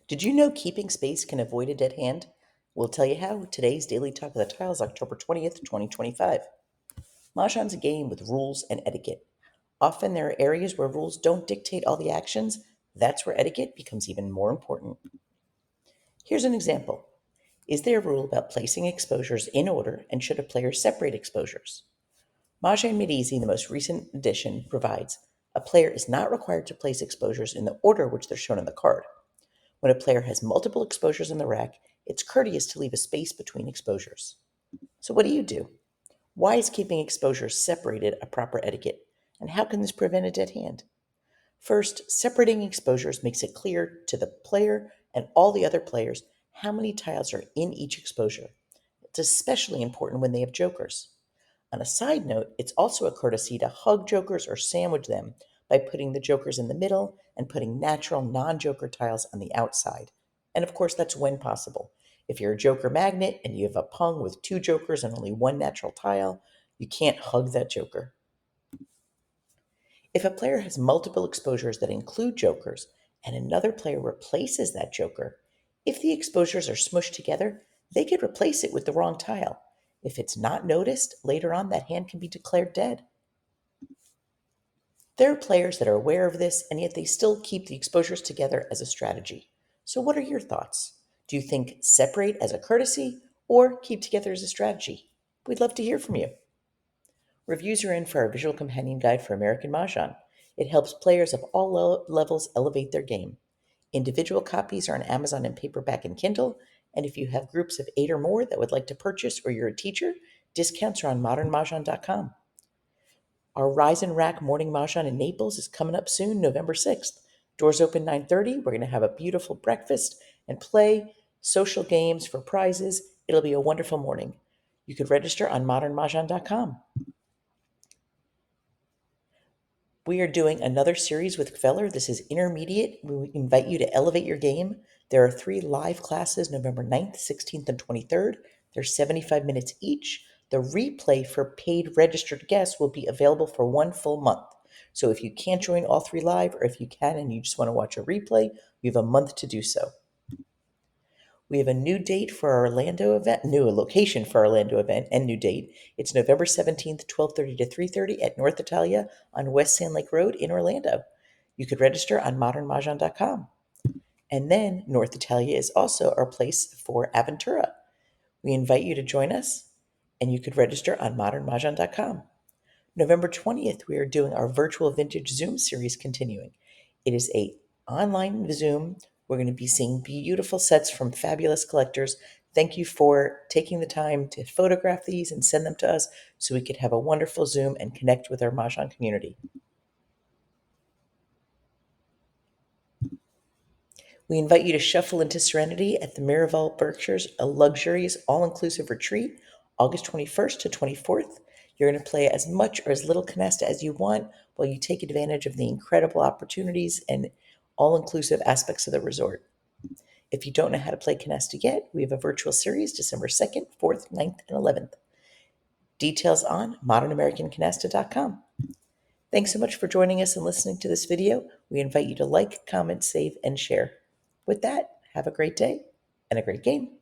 Did you know keeping space can avoid a dead hand? We'll tell you how. Today's Daily Talk of the Tiles, October 20th, 2025. Mahjong's a game with rules and etiquette. Often there are areas where rules don't dictate all the actions. That's where etiquette becomes even more important. Here's an example. Is there a rule about placing exposures in order, and should a player separate exposures? Mahjong Made Easy, the most recent edition, provides a player is not required to place exposures in the order which they're shown on the card. When a player has multiple exposures in the rack, it's courteous to leave a space between exposures. So what do you do? Why is keeping exposures separated a proper etiquette? And how can this prevent a dead hand? First, separating exposures makes it clear to the player and all the other players how many tiles are in each exposure. It's especially important when they have jokers. On a side note, it's also a courtesy to hug jokers or sandwich them by putting the jokers in the middle and putting natural non-joker tiles on the outside. And of course, that's when possible. If you're a joker magnet and you have a pung with two jokers and only one natural tile, you can't hug that joker. If a player has multiple exposures that include jokers and another player replaces that joker, if the exposures are smushed together, they could replace it with the wrong tile. If it's not noticed, later on that hand can be declared dead. There are players that are aware of this, and yet they still keep the exposures together as a strategy. So what are your thoughts? Do you think separate as a courtesy or keep together as a strategy? We'd love to hear from you. Reviews are in for our visual companion guide for American Mahjong. It helps players of all levels elevate their game. Individual copies are on Amazon in paperback and Kindle, and if you have groups of 8 or more that would like to purchase or you're a teacher, discounts are on modernmahjong.com. Our Rise and Rack Morning Mahjong in Naples is coming up soon, November 6th. Doors open 9:30. We're going to have a beautiful breakfast and play, social games for prizes. It'll be a wonderful morning. You could register on modernmahjong.com. We are doing another series with Kveller. This is intermediate. We invite you to elevate your game. There are 3 live classes, November 9th, 16th, and 23rd. They're 75 minutes each. The replay for paid registered guests will be available for 1 full month. So if you can't join all 3 live, or if you can and you just want to watch a replay, you have a month to do so. We have a new date for our Orlando event, new location for our Orlando event, and new date. It's November 17th, 12:30 to 3:30 at North Italia on West Sand Lake Road in Orlando. You could register on modernmahjong.com. And then North Italia is also our place for Aventura. We invite you to join us, and you could register on modernmahjong.com. November 20th, we are doing our virtual vintage Zoom series continuing. It is a online Zoom. We're going to be seeing beautiful sets from fabulous collectors. Thank you for taking the time to photograph these and send them to us so we could have a wonderful Zoom and connect with our Mahjong community. We invite you to shuffle into serenity at the Miraval Berkshires, a luxurious all-inclusive retreat, August 21st to 24th. You're going to play as much or as little canasta as you want while you take advantage of the incredible opportunities and all-inclusive aspects of the resort. If you don't know how to play canasta yet, we have a virtual series December 2nd, 4th, 9th, and 11th. Details on modernamericancanasta.com. Thanks so much for joining us and listening to this video. We invite you to like, comment, save, and share. With that, have a great day and a great game.